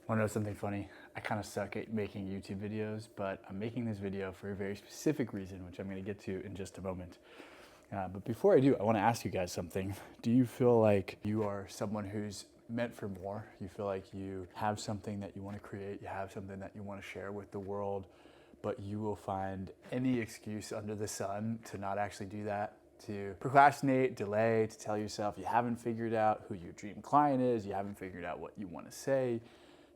Want to know something funny? I kind of suck at making YouTube videos, but I'm making this video for a very specific reason, which I'm going to get to in just a moment. But before I do, I want to ask you guys something. Do you feel like you are someone who's meant for more? You feel like you have something that you want to create, you have something that you want to share with the world, but you will find any excuse under the sun to not actually do that, to procrastinate, delay, to tell yourself you haven't figured out who your dream client is, you haven't figured out what you want to say,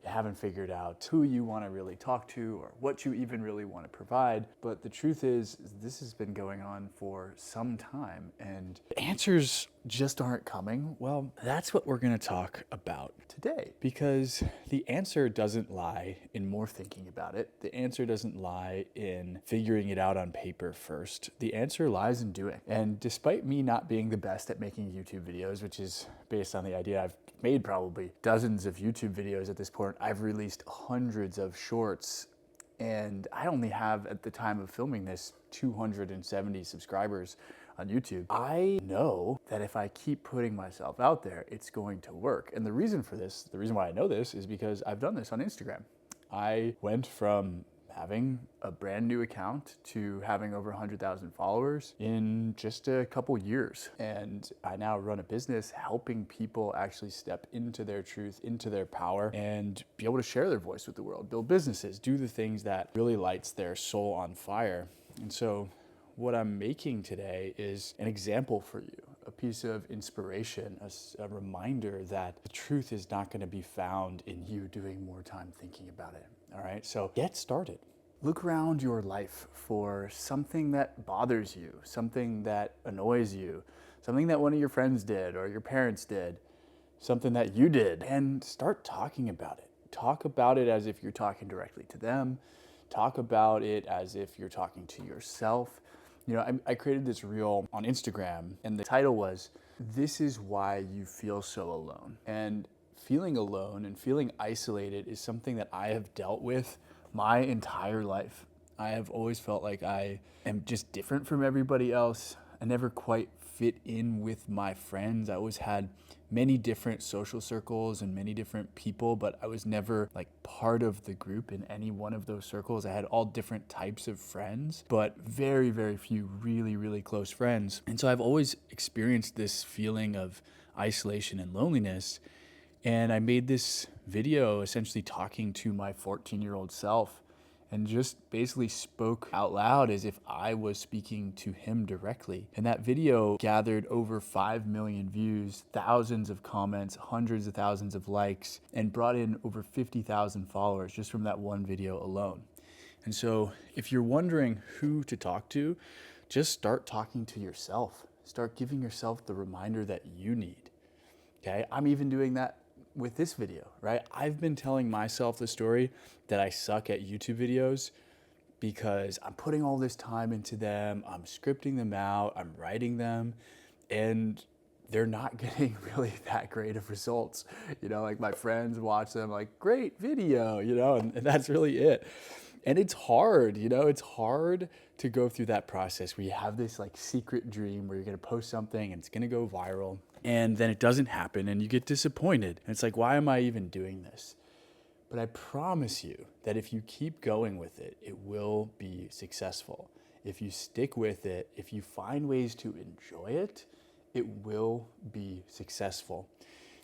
you haven't figured out who you want to really talk to or what you even really want to provide. But the truth is, this has been going on for some time and the answers just aren't coming. Well, that's what we're going to talk about today, because the answer doesn't lie in more thinking about it. The answer doesn't lie in figuring it out on paper first. The answer lies in doing. And despite me not being the best at making YouTube videos, which is based on the idea I've made probably dozens of YouTube videos at this point. I've released hundreds of shorts, and I only have, at the time of filming this, 270 subscribers on YouTube. I know that if I keep putting myself out there, it's going to work. And the reason for this, the reason why I know this, is because I've done this on Instagram. I went from having a brand new account to having over 100,000 followers in just a couple years. And I now run a business helping people actually step into their truth, into their power, and be able to share their voice with the world, build businesses, do the things that really lights their soul on fire. And so what I'm making today is an example for you, a piece of inspiration, a reminder that the truth is not going to be found in you doing more time thinking about it. All right, so get started. Look around your life for something that bothers you, something that annoys you, something that one of your friends did or your parents did, something that you did, and start talking about it. Talk about it as if you're talking directly to them. Talk about it as if you're talking to yourself. You know, I created this reel on Instagram, and the title was, "This is why you feel so alone." And feeling alone and feeling isolated is something that I have dealt with my entire life. I have always felt like I am just different from everybody else. I never quite fit in with my friends. I always had many different social circles and many different people, but I was never like part of the group in any one of those circles. I had all different types of friends, but very, very few really, really close friends. And so I've always experienced this feeling of isolation and loneliness. And I made this video essentially talking to my 14-year-old self and just basically spoke out loud as if I was speaking to him directly. And that video gathered over 5 million views, thousands of comments, hundreds of thousands of likes, and brought in over 50,000 followers just from that one video alone. And so if you're wondering who to talk to, just start talking to yourself. Start giving yourself the reminder that you need. Okay, I'm even doing that with this video, right? I've been telling myself the story that I suck at YouTube videos because I'm putting all this time into them, I'm scripting them out, I'm writing them, and they're not getting really that great of results. You know, like my friends watch them like, great video, you know, and that's really it. And it's hard, you know, it's hard to go through that process where you have this like secret dream where you're gonna post something and it's gonna go viral, and then it doesn't happen and you get disappointed. And it's like, why am I even doing this? But I promise you that if you keep going with it, it will be successful. If you stick with it, if you find ways to enjoy it, it will be successful.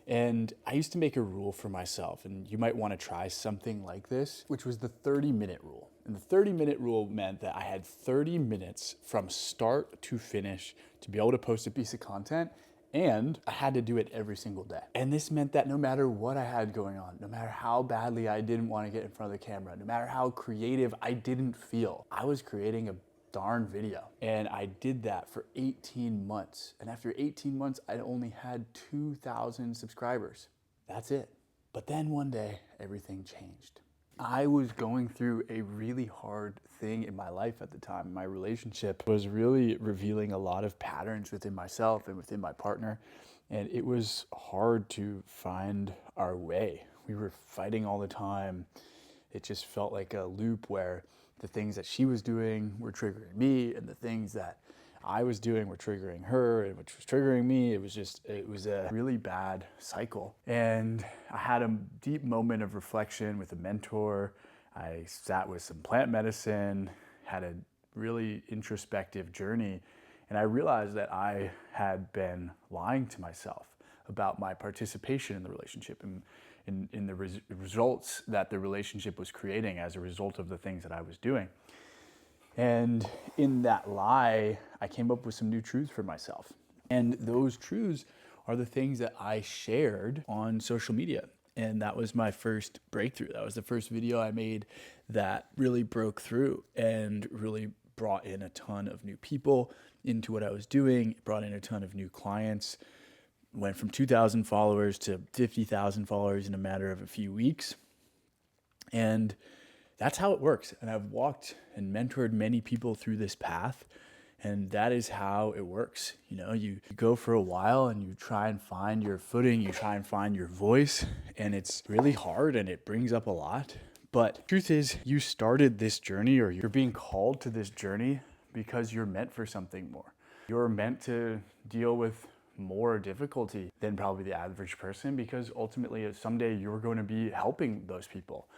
And I used to make a rule for myself, and you might want to try something like this, which was the 30-minute rule. And the 30-minute rule meant that I had 30 minutes from start to finish to be able to post a piece of content, and I had to do it every single day. And this meant that no matter what I had going on, no matter how badly I didn't want to get in front of the camera, no matter how creative I didn't feel, I was creating a darn video. And I did that for 18 months. And after 18 months, I only had 2,000 subscribers. That's it. But then one day, everything changed. I was going through a really hard thing in my life at the time. My relationship was really revealing a lot of patterns within myself and within my partner. And it was hard to find our way. We were fighting all the time. It just felt like a loop where the things that she was doing were triggering me, and the things that I was doing were triggering her, which was triggering me. It was a really bad cycle. And I had a deep moment of reflection with a mentor. I sat with some plant medicine, had a really introspective journey, and I realized that I had been lying to myself about my participation in the relationship and in the results that the relationship was creating as a result of the things that I was doing. And in that lie, I came up with some new truths for myself. And those truths are the things that I shared on social media. And that was my first breakthrough. That was the first video I made that really broke through and really brought in a ton of new people into what I was doing, brought in a ton of new clients, went from 2,000 followers to 50,000 followers in a matter of a few weeks. And that's how it works. And I've walked and mentored many people through this path. And that is how it works. You know, you go for a while and you try and find your footing, you try and find your voice, and it's really hard and it brings up a lot. But the truth is, you started this journey, or you're being called to this journey because you're meant for something more. You're meant to deal with more difficulty than probably the average person, because ultimately someday you're going to be helping those people.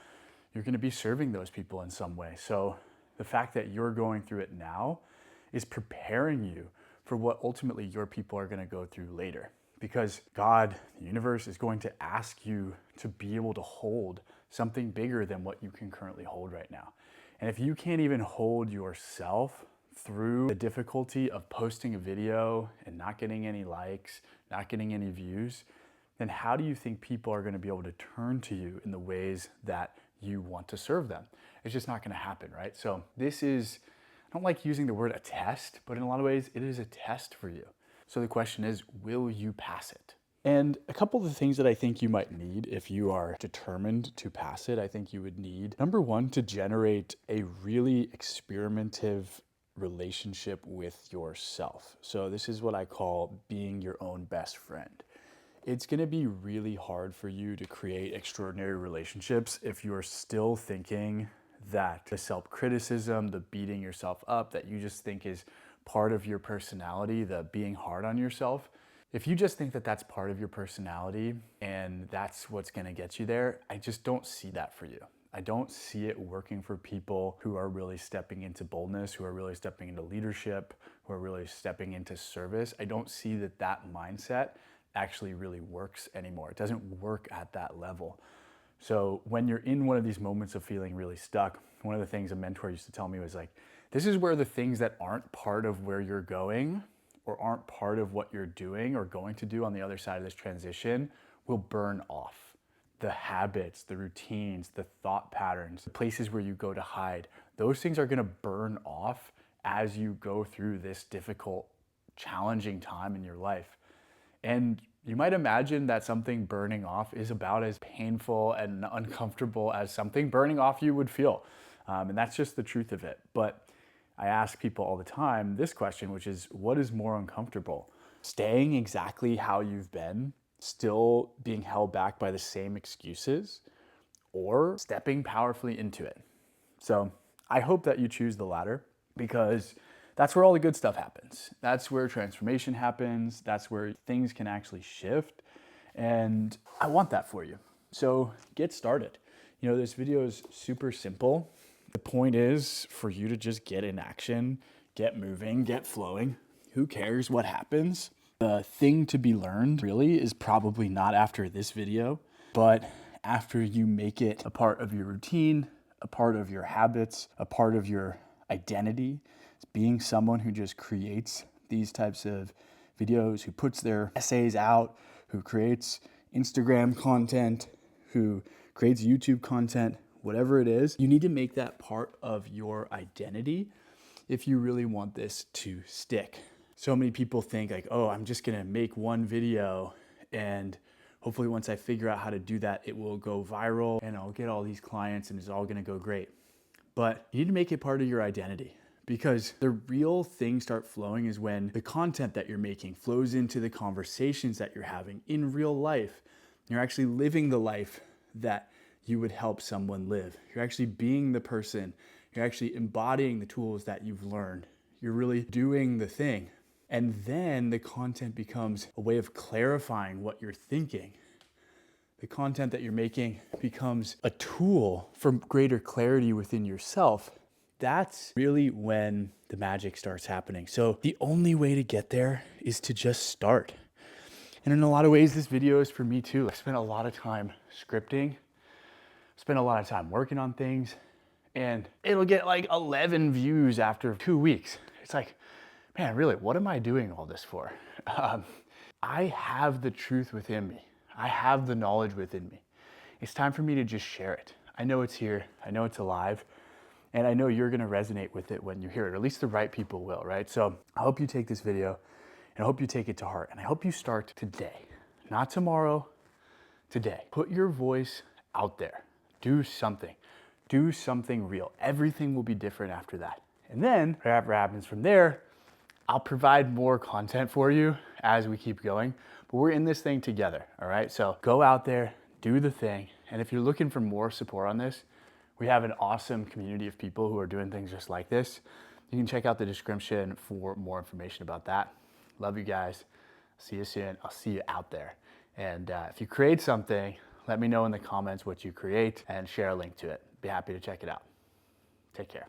You're going to be serving those people in some way. So the fact that you're going through it now is preparing you for what ultimately your people are going to go through later. Because God, the universe, is going to ask you to be able to hold something bigger than what you can currently hold right now. And if you can't even hold yourself through the difficulty of posting a video and not getting any likes, not getting any views, then how do you think people are going to be able to turn to you in the ways that you want to serve them? It's just not going to happen, right? So this is, I don't like using the word a test, but in a lot of ways it is a test for you. So the question is, will you pass it? And a couple of the things that I think you might need if you are determined to pass it, I think you would need, number one, to generate a really experimentative relationship with yourself. So this is what I call being your own best friend. It's going to be really hard for you to create extraordinary relationships if you're still thinking that the self-criticism, the beating yourself up that you just think is part of your personality, the being hard on yourself, if you just think that that's part of your personality and that's what's going to get you there, I just don't see that for you. I don't see it working for people who are really stepping into boldness, who are really stepping into leadership, who are really stepping into service. I don't see that that mindset actually really works anymore. It doesn't work at that level. So when you're in one of these moments of feeling really stuck, one of the things a mentor used to tell me was like, this is where the things that aren't part of where you're going or aren't part of what you're doing or going to do on the other side of this transition will burn off. The habits, the routines, the thought patterns, the places where you go to hide, those things are gonna burn off as you go through this difficult, challenging time in your life. And you might imagine that something burning off is about as painful and uncomfortable as something burning off you would feel. And that's just the truth of it. But I ask people all the time this question, which is, what is more uncomfortable? Staying exactly how you've been, still being held back by the same excuses, or stepping powerfully into it? So I hope that you choose the latter, because that's where all the good stuff happens. That's where transformation happens. That's where things can actually shift. And I want that for you. So get started. You know, this video is super simple. The point is for you to just get in action, get moving, get flowing. Who cares what happens? The thing to be learned really is probably not after this video, but after you make it a part of your routine, a part of your habits, a part of your identity. Being someone who just creates these types of videos, who puts their essays out, who creates Instagram content, who creates YouTube content, whatever it is, you need to make that part of your identity if you really want this to stick. So many people think like, oh, I'm just gonna make one video and hopefully once I figure out how to do that, it will go viral and I'll get all these clients and it's all gonna go great. But you need to make it part of your identity, because the real things start flowing is when the content that you're making flows into the conversations that you're having in real life. You're actually living the life that you would help someone live. You're actually being the person. You're actually embodying the tools that you've learned. You're really doing the thing. And then the content becomes a way of clarifying what you're thinking. The content that you're making becomes a tool for greater clarity within yourself. That's really when the magic starts happening. So the only way to get there is to just start. And in a lot of ways, this video is for me too. I spent a lot of time scripting, spent a lot of time working on things, and it'll get like 11 views after 2 weeks. It's like, man, really, what am I doing all this for? I have the truth within me. I have the knowledge within me. It's time for me to just share it. I know it's here. I know it's alive. And I know you're gonna resonate with it when you hear it, or at least the right people will, right? So I hope you take this video and I hope you take it to heart. And I hope you start today, not tomorrow, today. Put your voice out there. Do something. Do something real. Everything will be different after that. And then whatever happens from there, I'll provide more content for you as we keep going, but we're in this thing together, all right? So go out there, do the thing. And if you're looking for more support on this, we have an awesome community of people who are doing things just like this. You can check out the description for more information about that. Love you guys. See you soon. I'll see you out there. And if you create something, let me know in the comments what you create and share a link to it. Be happy to check it out. Take care.